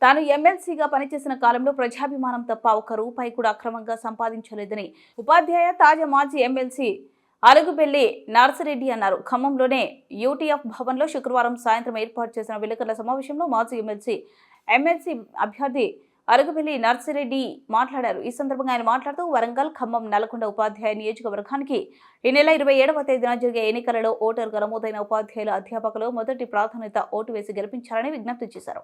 తాను ఎమ్మెల్సీగా పనిచేసిన కాలంలో ప్రజాభిమానం తప్ప ఒక్క రూపాయి కూడా అక్రమంగా సంపాదించలేదని ఉపాధ్యాయ తాజా మాజీ ఎమ్మెల్సీ అలుగుబెల్లి నర్సిరెడ్డి అన్నారు. ఖమ్మంలోనే యూటీఎఫ్ భవన్లో శుక్రవారం సాయంత్రం ఏర్పాటు చేసిన విలేకరుల సమావేశంలో మాజీ ఎమ్మెల్సీ అభ్యర్థి అలుగుబెల్లి నర్సిరెడ్డి మాట్లాడారు. ఈ సందర్భంగా ఆయన మాట్లాడుతూ వరంగల్, ఖమ్మం, నల్గొండ ఉపాధ్యాయ నియోజకవర్గానికి ఈ నెల 27వ తేదీన జరిగే ఎన్నికలలో ఓటరుగా నమోదైన ఉపాధ్యాయుల, అధ్యాపకులు మొదటి ప్రాధాన్యత ఓటు వేసి గెలిపించాలని విజ్ఞప్తి చేశారు.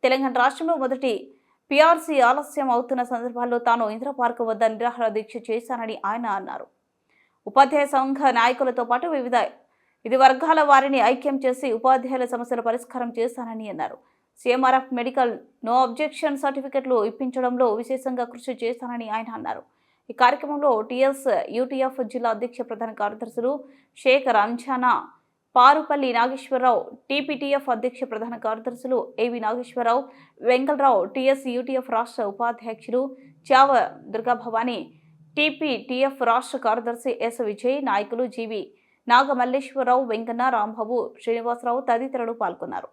తెలంగాణ రాష్ట్రంలో మొదటి పీఆర్సీ ఆలస్యం అవుతున్న సందర్భాల్లో తాను ఇందిరా పార్క్ వద్ద నిరాహార దీక్ష చేశానని ఆయన అన్నారు. ఉపాధ్యాయ సంఘ నాయకులతో పాటు వివిధ వర్గాల వారిని ఐక్యం చేసి ఉపాధ్యాయుల సమస్యల పరిష్కారం చేశానని అన్నారు. సీఎంఆర్ఎఫ్ మెడికల్ నో అబ్జెక్షన్ సర్టిఫికెట్లు ఇప్పించడంలో విశేషంగా కృషి చేశానని ఆయన అన్నారు. ఈ కార్యక్రమంలో యూటీఎఫ్ జిల్లా అధ్యక్ష ప్రధాన కార్యదర్శులు షేక్ రంజానా, పారుపల్లి నాగేశ్వరరావు, టీపీటీఎఫ్ అధ్యక్ష ప్రధాన కార్యదర్శులు ఏవి నాగేశ్వరరావు, వెంకలరావు, యూటీఎఫ్ రాష్ట్ర ఉపాధ్యక్షులు చావ దుర్గాభవాని, టీపీటీఎఫ్ రాష్ట్ర కార్యదర్శి ఎస్ విజయ్, నాయకులు జీవి నాగమల్లేశ్వరరావు, వెంకన్న, రాంబాబు, శ్రీనివాసరావు తదితరులు పాల్గొన్నారు.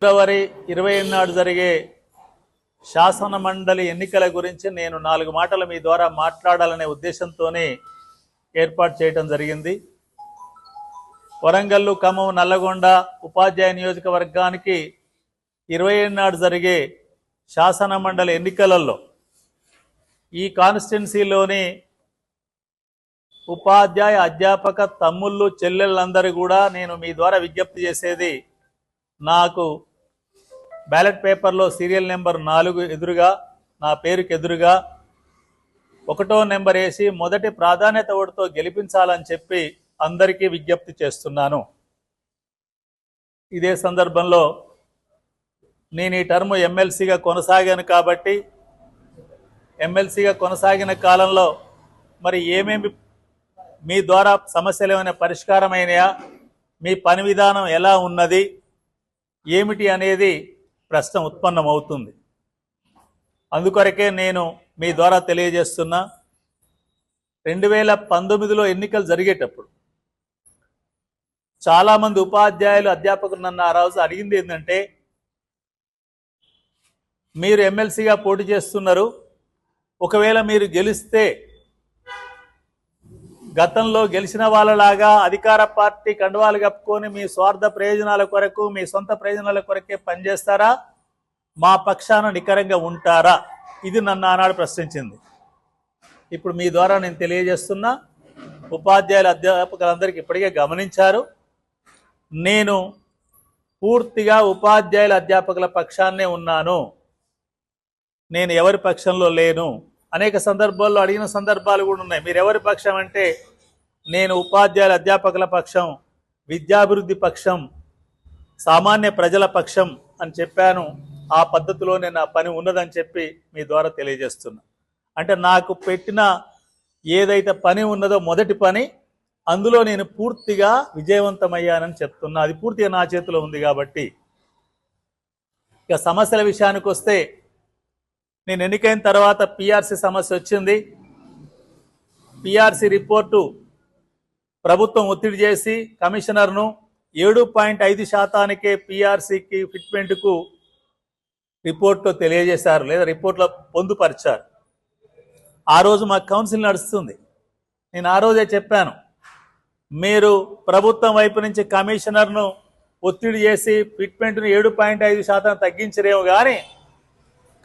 ఫిబ్రవరి 20 నాడు జరిగే శాసన మండలి ఎన్నికల గురించి నేను 4 మాటలు మీ ద్వారా మాట్లాడాలనే ఉద్దేశంతోనే ఏర్పాటు చేయడం జరిగింది. వరంగల్, ఖమ్మం, నల్లగొండ ఉపాధ్యాయ నియోజకవర్గానికి 20 నాడు జరిగే శాసన మండలి ఎన్నికలలో ఈ కాన్స్టిట్యున్సీలోని ఉపాధ్యాయ, అధ్యాపక తమ్ముళ్ళు, చెల్లెళ్ళందరూ కూడా నేను మీ ద్వారా విజ్ఞప్తి చేసేది, నాకు బ్యాలెట్ పేపర్లో సీరియల్ నెంబర్ 4 ఎదురుగా, నా పేరుకి ఎదురుగా 1వ నెంబర్ వేసి మొదటి ప్రాధాన్యత ఓటుతో గెలిపించాలని చెప్పి అందరికీ విజ్ఞప్తి చేస్తున్నాను. ఇదే సందర్భంలో నేను ఈ టర్మ్ ఎమ్మెల్సీగా కొనసాగాను కాబట్టి ఎమ్మెల్సీగా కొనసాగిన కాలంలో మరి ఏమేమి మీ ద్వారా సమస్యలు ఏమైనా పరిష్కారమైనయా, మీ పని విధానం ఎలా ఉన్నది, ఏమిటి అనేది ప్రశ్న ఉత్పన్నమవుతుంది. అందుకొరకే నేను మీ ద్వారా తెలియజేస్తున్నా, 2019లో ఎన్నికలు జరిగేటప్పుడు చాలామంది ఉపాధ్యాయులు, అధ్యాపకులు నన్ను ఆ రోజు అడిగింది ఏంటంటే, మీరు ఎమ్మెల్సీగా పోటీ చేస్తున్నారు, ఒకవేళ మీరు గెలిస్తే గతంలో గెలిచిన వాళ్ళలాగా అధికార పార్టీ కండువాలు కప్పుకొని మీ స్వార్థ ప్రయోజనాల కొరకు, మీ సొంత ప్రయోజనాల కొరకే పనిచేస్తారా, మా పక్షాన నికరంగా ఉంటారా? ఇది నన్ను ఆనాడు ప్రశ్నించింది. ఇప్పుడు మీ ద్వారా నేను తెలియజేస్తున్నా, ఉపాధ్యాయుల, అధ్యాపకులందరికీ ఇప్పటికే గమనించారు, నేను పూర్తిగా ఉపాధ్యాయుల, అధ్యాపకుల పక్షాన్నే ఉన్నాను, నేను ఎవరి పక్షంలో లేను. అనేక సందర్భాల్లో అడిగిన సందర్భాలు కూడా ఉన్నాయి. మీరు ఎవరి పక్షం అంటే, నేను ఉపాధ్యాయుల, అధ్యాపకుల పక్షం, విద్యాభివృద్ధి పక్షం, సామాన్య ప్రజల పక్షం అని చెప్పాను. ఆ పద్ధతిలోనే నా పని ఉన్నదని చెప్పి మీ ద్వారా తెలియజేస్తున్నా. అంటే నాకు పెట్టిన ఏదైతే పని ఉన్నదో మొదటి పని, అందులో నేను పూర్తిగా విజయవంతమయ్యానని చెప్తున్నా. అది పూర్తిగా నా చేతిలో ఉంది. కాబట్టి ఇక సమస్యల విషయానికి వస్తే, నేను ఎన్నికైన తర్వాత పీఆర్సీ సమస్య వచ్చింది. పీఆర్సీ రిపోర్టు ప్రభుత్వం ఒత్తిడి చేసి కమిషనర్ను 7.5% పీఆర్సీకి ఫిట్మెంట్కు రిపోర్ట్లో తెలియజేశారు, లేదా రిపోర్ట్లో పొందుపరిచారు. ఆ రోజు మా కౌన్సిల్ నడుస్తుంది. నేను ఆ రోజే చెప్పాను, మీరు ప్రభుత్వం వైపు నుంచి కమిషనర్ను ఒత్తిడి చేసి ఫిట్మెంట్ను 7.5% తగ్గించరేమో, కానీ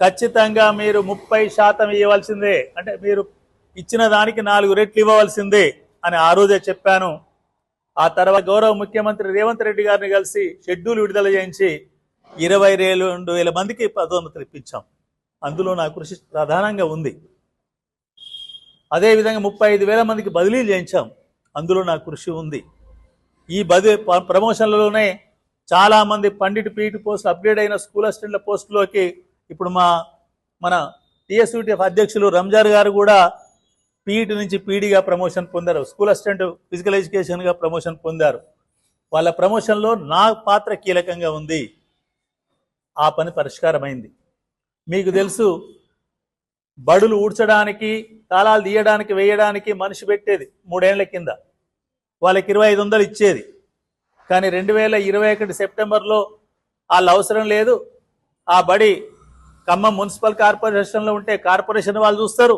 ఖచ్చితంగా మీరు 30% ఇవ్వవలసిందే, అంటే మీరు ఇచ్చిన దానికి 4 రెట్లు ఇవ్వవలసిందే అని ఆ రోజే చెప్పాను. ఆ తర్వాత గౌరవ ముఖ్యమంత్రి రేవంత్ రెడ్డి గారిని కలిసి షెడ్యూల్ విడుదల చేయించి 22,000 మందికి పదోన్నతులు ఇప్పించాం. అందులో నా కృషి ప్రధానంగా ఉంది. అదేవిధంగా 35,000 మందికి బదిలీలు చేయించాం. అందులో నా కృషి ఉంది. ఈ ప్రమోషన్లలోనే చాలామంది పండిట్ పీఈటీ పోస్టులు అప్గ్రేడ్ అయిన స్కూల్ అసిస్టెంట్ల పోస్టులోకి ఇప్పుడు మన టీఎస్యూటీఎఫ్ అధ్యక్షులు రంజాన్ గారు కూడా పీఈటీ నుంచి పీడీగా ప్రమోషన్ పొందారు. స్కూల్ అసిస్టెంట్ ఫిజికల్ ఎడ్యుకేషన్గా ప్రమోషన్ పొందారు. వాళ్ళ ప్రమోషన్లో నా పాత్ర కీలకంగా ఉంది. ఆ పని పరిష్కారమైంది. మీకు తెలుసు, బడులు ఊడ్చడానికి, తాళాలు తీయడానికి, వేయడానికి మనిషి పెట్టేది 3 ఏళ్ల కింద. వాళ్ళకి 2,500 ఇచ్చేది. కానీ 2021 సెప్టెంబర్లో వాళ్ళ అవసరం లేదు, ఆ బడి ఖమ్మం మున్సిపల్ కార్పొరేషన్లో ఉంటే కార్పొరేషన్ వాళ్ళు చూస్తారు,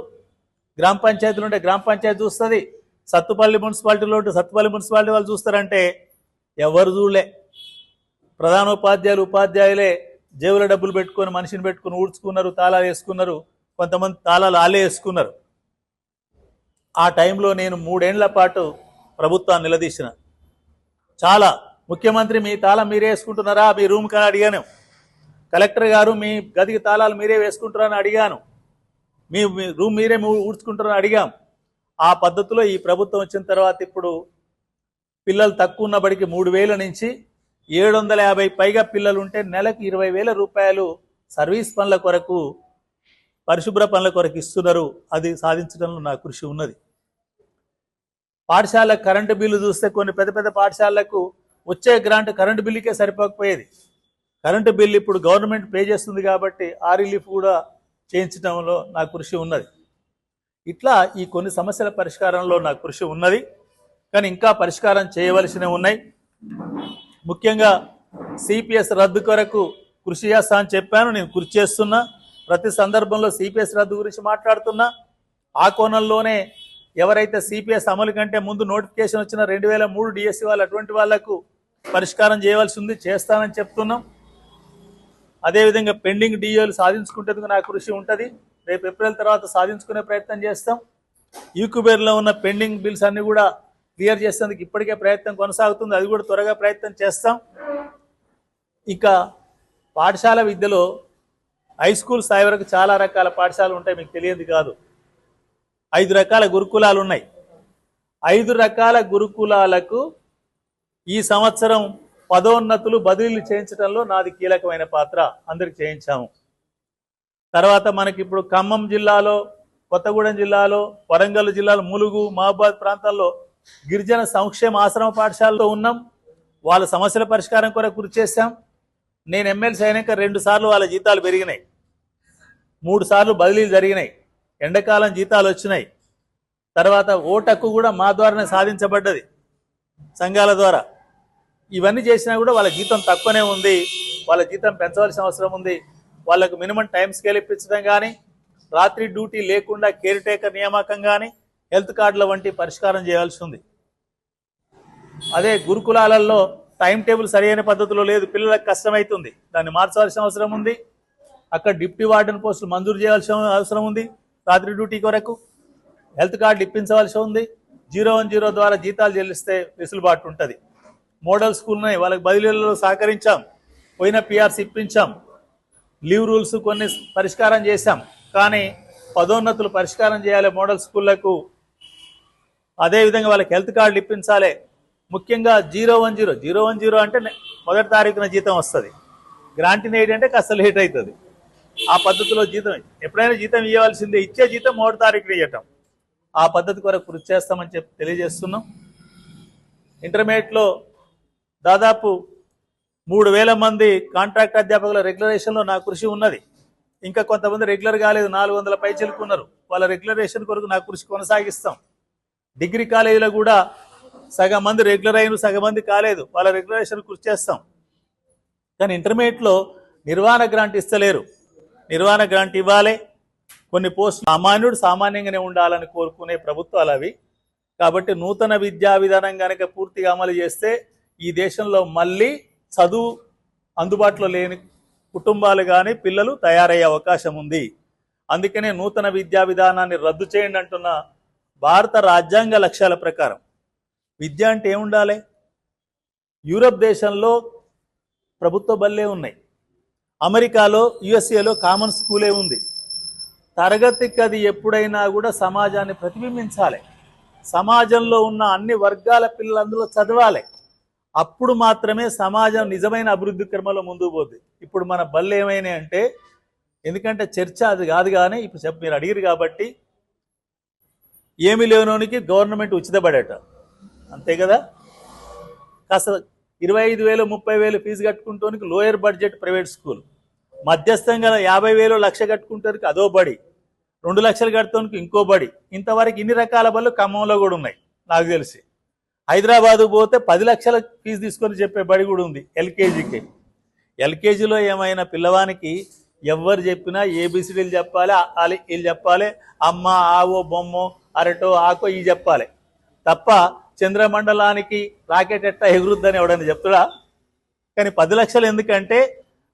గ్రామ పంచాయతీలు ఉంటే గ్రామ పంచాయతీ చూస్తుంది, సత్తుపల్లి మున్సిపాలిటీలో ఉంటే సత్తుపల్లి మున్సిపాలిటీ వాళ్ళు చూస్తారంటే ఎవరు చూడలే. ప్రధానోపాధ్యాయులు ఉపాధ్యాయులే జేబుల డబ్బులు పెట్టుకొని మనిషిని పెట్టుకుని ఊడ్చుకున్నారు, తాళాలు వేసుకున్నారు, కొంతమంది తాళాలు ఆలే వేసుకున్నారు. ఆ టైంలో నేను 3 ఏళ్ల పాటు ప్రభుత్వాన్ని నిలదీసిన. చాలా ముఖ్యమంత్రి మీ తాళం మీరే వేసుకుంటున్నారా, మీ రూమ్ కానీ అడిగాను. కలెక్టర్ గారు మీ గదికి తాళాలు మీరే వేసుకుంటారని అడిగాను. మీ రూమ్ మీరే ఊడ్చుకుంటారని అడిగాం. ఆ పద్ధతిలో ఈ ప్రభుత్వం వచ్చిన తర్వాత ఇప్పుడు పిల్లలు తక్కువ ఉన్న బడికి 3,000 నుంచి 750 పైగా పిల్లలు ఉంటే నెలకు 20,000 రూపాయలు సర్వీస్ పనుల కొరకు, పరిశుభ్ర పనుల కొరకు ఇస్తున్నారు. అది సాధించడంలో నా కృషి ఉన్నది. పాఠశాల కరెంటు బిల్లు చూస్తే కొన్ని పెద్ద పెద్ద పాఠశాలలకు వచ్చే గ్రాంట్ కరెంటు బిల్లుకే సరిపోకపోయేది. కరెంటు బిల్లు ఇప్పుడు గవర్నమెంట్ పే చేస్తుంది కాబట్టి ఆ రిలీఫ్ కూడా చేయించడంలో నా కృషి ఉన్నది. ఇట్లా ఈ కొన్ని సమస్యల పరిష్కారంలో నా కృషి ఉన్నది. కానీ ఇంకా పరిష్కారం చేయవలసినవి ఉన్నాయి. ముఖ్యంగా సిపిఎస్ రద్దు కొరకు కృషి చేస్తా అని చెప్పాను. నేను కృషి చేస్తున్నా. ప్రతి సందర్భంలో సిపిఎస్ రద్దు గురించి మాట్లాడుతున్నా. ఆ కోణంలోనే ఎవరైతే సిపిఎస్ అమలు కంటే ముందు నోటిఫికేషన్ వచ్చిన 2003 డిఎస్సి వాళ్ళు అటువంటి వాళ్లకు పరిష్కారం చేయవలసి ఉంది, చేస్తానని చెప్తున్నాం. అదేవిధంగా పెండింగ్ డిఏలు సాధించుకుంటేందుకు నా కృషి ఉంటుంది. రేపు ఏప్రిల్ తర్వాత సాధించుకునే ప్రయత్నం చేస్తాం. యూక్యూబేర్లో ఉన్న పెండింగ్ బిల్స్ అన్ని కూడా క్లియర్ చేసేందుకు ఇప్పటికే ప్రయత్నం కొనసాగుతుంది. అది కూడా త్వరగా ప్రయత్నం చేస్తాం. ఇక పాఠశాల విద్యలో హై స్కూల్ స్థాయి వరకు చాలా రకాల పాఠశాలలు ఉంటాయి, మీకు తెలియదు కాదు. 5 రకాల గురుకులాలు ఉన్నాయి. 5 రకాల గురుకులాలకు ఈ సంవత్సరం పదోన్నతులు బదిలీలు చేయించడంలో నాది కీలకమైన పాత్ర. అందరికి చేయించాము. తర్వాత మనకి ఇప్పుడు ఖమ్మం జిల్లాలో, కొత్తగూడెం జిల్లాలో, వరంగల్ జిల్లాలో, ములుగు, మహబాద్ ప్రాంతాల్లో గిరిజన సంక్షేమ ఆశ్రమ పాఠశాలలో ఉన్నాం. వాళ్ళ సమస్యల పరిష్కారం కొరకు కృషి చేశాం. నేను ఎమ్మెల్సీ అయినాక 2 సార్లు వాళ్ళ జీతాలు పెరిగినాయి, 3 సార్లు బదిలీలు జరిగినాయి, ఎండాకాలం జీతాలు వచ్చినాయి. తర్వాత ఓటక్కు కూడా మా ద్వారానే సాధించబడ్డది, సంఘాల ద్వారా. ఇవన్నీ చేసినా కూడా వాళ్ళ జీతం తక్కువనే ఉంది. వాళ్ళ జీతం పెంచవలసిన అవసరం ఉంది. వాళ్ళకు మినిమం టైం స్కేల్ ఇప్పించడం కానీ, రాత్రి డ్యూటీ లేకుండా కేర్ టేకర్ నియామకం కానీ, హెల్త్ కార్డుల వంటి పరిష్కారం చేయాల్సి ఉంది. అదే గురుకులాలలో టైం టేబుల్ సరైన పద్ధతిలో లేదు, పిల్లలకు కష్టమవుతుంది, దాన్ని మార్చవలసిన అవసరం ఉంది. అక్కడ డిప్యూటీ వార్డెన్ పోస్టులు మంజూరు చేయాల్సిన అవసరం ఉంది. రాత్రి డ్యూటీ కొరకు హెల్త్ కార్డు ఇప్పించవలసి ఉంది. 010 ద్వారా జీతాలు చెల్లిస్తే వెసులుబాటు ఉంటుంది. మోడల్ స్కూల్ ఉన్నాయి, వాళ్ళకి బదిలీలలో సహకరించాం, పోయిన పిఆర్సీ ఇప్పించాం, లీవ్ రూల్స్ కొన్ని పరిష్కారం చేశాం. కానీ పదోన్నతులు పరిష్కారం చేయాలి మోడల్ స్కూళ్లకు. అదేవిధంగా వాళ్ళకి హెల్త్ కార్డులు ఇప్పించాలి. ముఖ్యంగా 010 అంటే 1వ తారీఖున జీతం వస్తుంది. గ్రాంటీన్ ఎయిడ్ అంటే కాస్త లేట్ అవుతుంది. ఆ పద్ధతిలో జీతం ఎప్పుడైనా జీతం ఇవ్వాల్సిందే, ఇచ్చే జీతం 3వ తారీఖున ఇవ్వటం. ఆ పద్ధతి కొరకు కృషి చేస్తామని చెప్పి తెలియజేస్తున్నాం. ఇంటర్మీడియట్లో దాదాపు 3,000 మంది కాంట్రాక్ట్ అధ్యాపకుల రెగ్యులరేషన్లో నా కృషి ఉన్నది. ఇంకా కొంతమంది రెగ్యులర్ కాలేదు, 400 పైచిలుకున్నారు. వాళ్ళ రెగ్యులరేషన్ కొరకు నా కృషి కొనసాగిస్తాం. డిగ్రీ కాలేజీలో కూడా సగం మంది రెగ్యులర్ అయిన, సగం మంది కాలేదు, వాళ్ళ రెగ్యులరేషన్ కృషి చేస్తాం. కానీ ఇంటర్మీడియట్లో నిర్వహణ గ్రాంట్ ఇస్తలేరు. నిర్వహణ గ్రాంట్ ఇవ్వాలి. కొన్ని పోస్టులు సామాన్యుడు సామాన్యంగానే ఉండాలని కోరుకునే ప్రభుత్వాలు అవి. కాబట్టి నూతన విద్యా విధానం కనుక పూర్తిగా అమలు చేస్తే ఈ దేశంలో మళ్ళీ చదువు అందుబాటులో లేని కుటుంబాలు కానీ పిల్లలు తయారయ్యే అవకాశం ఉంది. అందుకనే నూతన విద్యా విధానాన్ని రద్దు చేయండి అంటున్న భారత రాజ్యాంగ లక్ష్యాల ప్రకారం విద్య అంటే ఏముండాలి? యూరప్ దేశంలో ప్రభుత్వ బళ్ళే ఉన్నాయి. అమెరికాలో, యుఎస్ఏలో కామన్ స్కూలే ఉంది. తరగతి గది ఎప్పుడైనా కూడా సమాజాన్ని ప్రతిబింబించాలి. సమాజంలో ఉన్న అన్ని వర్గాల పిల్లలు అందులో చదవాలి. అప్పుడు మాత్రమే సమాజం నిజమైన అభివృద్ధి క్రమంలో ముందుకు పోద్ది. ఇప్పుడు మన బళ్ళు ఏమైనాయి అంటే, ఎందుకంటే చర్చ అది కాదు, కానీ ఇప్పుడు మీరు అడిగిరు కాబట్టి, ఏమి లేనోనికి గవర్నమెంట్ ఉచితపడేట, అంతే కదా. కాస్త 25,000 30,000 ఫీజు కట్టుకుంటానికి లోయర్ బడ్జెట్ ప్రైవేట్ స్కూల్, మధ్యస్థంగా 50,000 లక్ష కట్టుకుంటానికి అదో బడి, 2 లక్షలు కట్టుకోనికి ఇంకో బడి. ఇంతవరకు ఇన్ని రకాల బళ్ళు ఖమ్మంలో కూడా ఉన్నాయి నాకు తెలిసి. హైదరాబాద్ పోతే 10 లక్షల ఫీజు తీసుకొని చెప్పే బడి కూడా ఉంది ఎల్కేజీకి. ఎల్కేజీలో ఏమైనా పిల్లవానికి ఎవరు చెప్పినా ఏబిసిడీలు చెప్పాలి, వీళ్ళు చెప్పాలి, అమ్మ ఆవో బొమ్మో అరటో ఆకో ఇవి చెప్పాలి తప్ప చంద్రమండలానికి రాకెట్ ఎట్టా ఎగురుద్దని ఎవడని చెప్తుడా? కానీ 10 లక్షలు ఎందుకంటే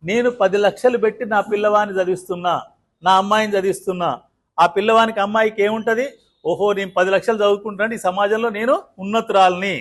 నేను 10 లక్షలు పెట్టి నా పిల్లవాడిని చదివిస్తున్నా, నా అమ్మాయిని చదివిస్తున్నా. ఆ పిల్లవానికి అమ్మాయికి ఏముంటుంది? ఓహో, నేను 10 లక్షలు చదువుకుంటాను, ఈ సమాజంలో నేను ఉన్నతురాల్ని.